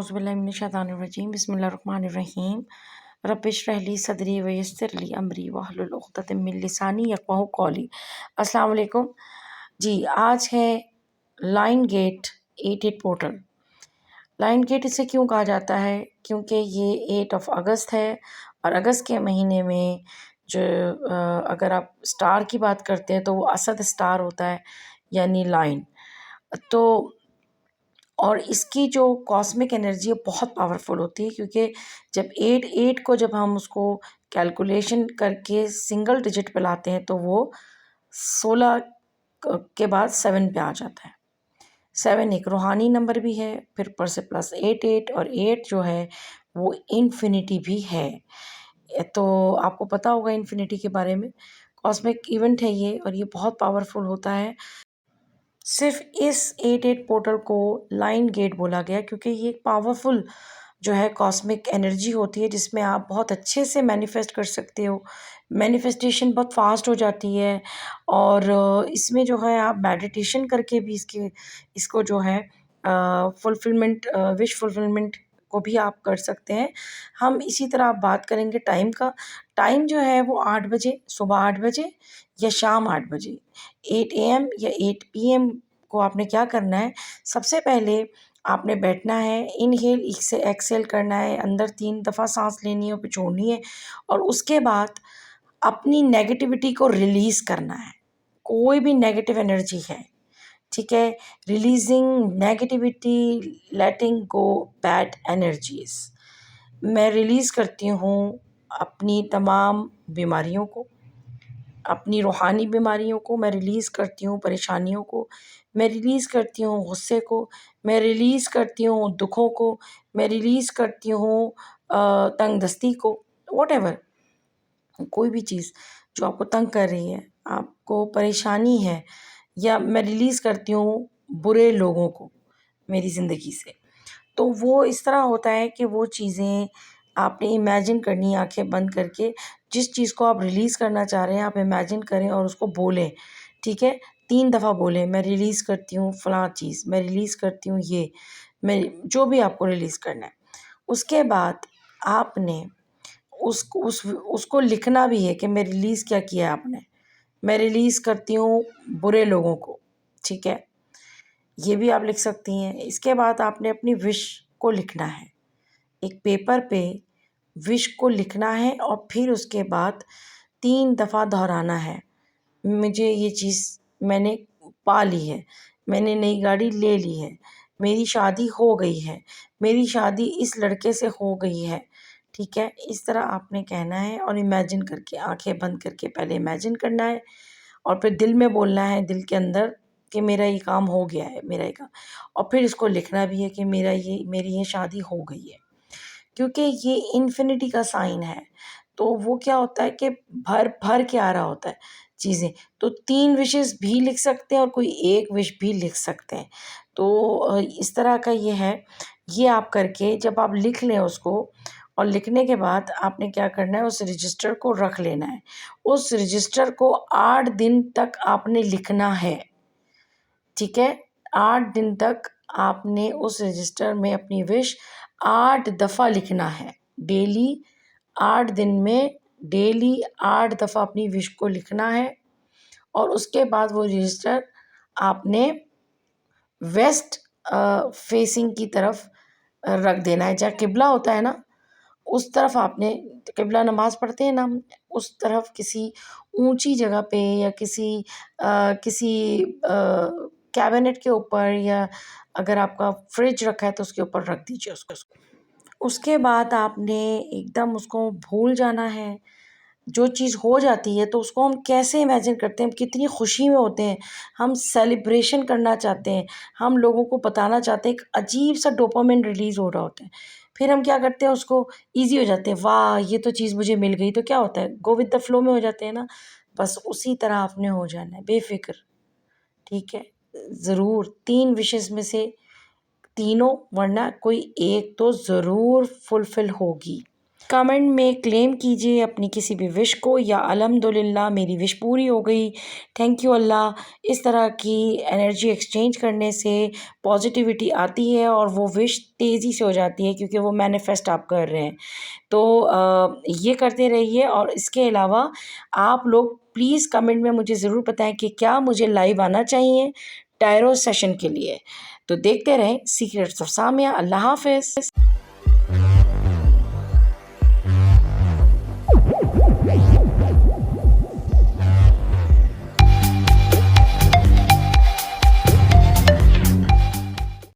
औज़ुबिल्लाहिमिनश्शैतानिर्रजीम बिस्मिल्लाहिर्रहमानिर्रहीम रब्बिश्रह ली सदरी वयस्सिर ली अमरी वहलुल उक़दतम मिन लिसानी यफ़क़हू क़ौली। अस्सलाम वालेकुम जी। आज है line gate 88 portal. Line gate इसे क्यों कहा जाता है? क्योंकि ये 8 अगस्त है और अगस्त के महीने में जो अगर आप स्टार की बात करते हैं तो वो असद स्टार होता है, यानी लाइन। तो और इसकी जो कॉस्मिक एनर्जी है बहुत पावरफुल होती है, क्योंकि जब 8 को जब हम उसको कैलकुलेशन करके सिंगल डिजिट पे लाते हैं तो वो 16 के बाद 7 पे आ जाता है। 7 एक रूहानी नंबर भी है, फिर ऊपर से प्लस 8 और 8 जो है वो इन्फिनिटी भी है। तो आपको पता होगा इन्फिनिटी के बारे में। कॉस्मिक इवेंट है ये और ये बहुत पावरफुल होता है। सिर्फ इस 88 पोर्टल को लाइन गेट बोला गया क्योंकि ये एक पावरफुल जो है कॉस्मिक एनर्जी होती है, जिसमें आप बहुत अच्छे से मैनिफेस्ट कर सकते हो। मैनिफेस्टेशन बहुत फास्ट हो जाती है और इसमें जो है आप मेडिटेशन करके भी इसको जो है फुलफिलमेंट विश फुलफिलमेंट को भी आप कर सकते हैं। हम इसी तरह आप बात करेंगे टाइम का। टाइम जो है वो 8 बजे, सुबह 8 बजे या शाम 8 बजे, 8 AM या 8 PM को आपने क्या करना है? सबसे पहले आपने बैठना है, इनहेल एक्सहेल करना है, अंदर 3 दफ़ा सांस लेनी है और फिर छोड़नी है और उसके बाद अपनी नेगेटिविटी को रिलीज़ करना है। कोई भी नेगेटिव एनर्जी है, ठीक है? रिलीज़िंग नेगेटिविटी, लेटिंग गो बैड एनर्जीज़। मैं रिलीज़ करती हूँ अपनी तमाम बीमारियों को, अपनी रूहानी बीमारियों को मैं रिलीज़ करती हूँ, परेशानियों को मैं रिलीज़ करती हूँ, गुस्से को मैं रिलीज़ करती हूँ, दुखों को मैं रिलीज़ करती हूँ, तंगदस्ती को, व्हाटएवर कोई भी चीज़ जो आपको तंग कर रही है, आपको परेशानी है, या मैं रिलीज़ करती हूँ बुरे लोगों को मेरी ज़िंदगी से। तो वो इस तरह होता है कि वो चीज़ें आपने इमेजिन करनी है आँखें बंद करके। जिस चीज़ को आप रिलीज़ करना चाह रहे हैं आप इमेजिन करें और उसको बोलें, ठीक है? 3 दफ़ा बोलें, मैं रिलीज़ करती हूँ फ़लाँ चीज़, मैं रिलीज़ करती हूँ ये, मैं जो भी आपको रिलीज़ करना है। उसके बाद आपने उसको लिखना भी है कि मैं रिलीज़ क्या किया है आपने। मैं रिलीज़ करती हूँ बुरे लोगों को, ठीक है? ये भी आप लिख सकती हैं। इसके बाद आपने अपनी विश को लिखना है। एक पेपर पे विश को लिखना है और फिर उसके बाद 3 दफ़ा दोहराना है। मुझे ये चीज़ मैंने पा ली है, मैंने नई गाड़ी ले ली है, मेरी शादी हो गई है, मेरी शादी इस लड़के से हो गई है, ठीक है? इस तरह आपने कहना है और इमेजिन करके, आँखें बंद करके पहले इमेजिन करना है और फिर दिल में बोलना है, दिल के अंदर, कि मेरा ये काम हो गया है, मेरा ये काम। और फिर इसको लिखना भी है कि मेरी ये शादी हो गई है। क्योंकि ये इन्फिनिटी का साइन है, तो वो क्या होता है कि भर के आ रहा होता है चीज़ें। तो 3 विशेज़ भी लिख सकते हैं और कोई 1 विश भी लिख सकते हैं। तो इस तरह का ये है। ये आप करके जब आप लिख लें उसको, और लिखने के बाद आपने क्या करना है, उस रजिस्टर को रख लेना है। उस रजिस्टर को 8 दिन तक आपने लिखना है, ठीक है? 8 दिन तक आपने उस रजिस्टर में अपनी विश 8 दफ़ा लिखना है। डेली 8 दिन में डेली 8 दफ़ा अपनी विश को लिखना है और उसके बाद वो रजिस्टर आपने वेस्ट फेसिंग की तरफ रख देना है। जहाँ किबला होता है ना, उस तरफ आपने, किबला नमाज़ पढ़ते हैं ना हम, उस तरफ किसी ऊंची जगह पे या किसी कैबिनेट के ऊपर, या अगर आपका फ्रिज रखा है तो उसके ऊपर रख दीजिए उसको। उसके बाद आपने एकदम उसको भूल जाना है। जो चीज़ हो जाती है तो उसको हम कैसे इमेजिन करते हैं, हम कितनी खुशी में होते हैं, हम सेलिब्रेशन करना चाहते हैं, हम लोगों को बताना चाहते हैं, एक अजीब सा डोपामिन रिलीज़ हो रहा होता है। फिर हम क्या करते हैं, उसको ईज़ी हो जाते हैं, वाह! ये तो चीज़ मुझे मिल गई। तो क्या होता है, गो विद द फ्लो में हो जाते हैं ना। बस उसी तरह आपने हो जाना है, बेफ़िक्र, ठीक है? ज़रूर 3 विशेज़ में से तीनों, वरना कोई एक तो ज़रूर फुलफ़िल होगी। कमेंट में क्लेम कीजिए अपनी किसी भी विश को, या अल्हम्दुलिल्लाह मेरी विश पूरी हो गई, थैंक यू अल्लाह। इस तरह की एनर्जी एक्सचेंज करने से पॉजिटिविटी आती है और वो विश तेज़ी से हो जाती है, क्योंकि वो मैनिफेस्ट आप कर रहे हैं। तो ये करते रहिए। और इसके अलावा आप लोग प्लीज़ कमेंट में मुझे ज़रूर बताएं कि क्या मुझे लाइव आना चाहिए टायरो सेशन के लिए। तो देखते रहें सीक्रेट्स ऑफ सामिया। अल्लाह हाफ़िज़।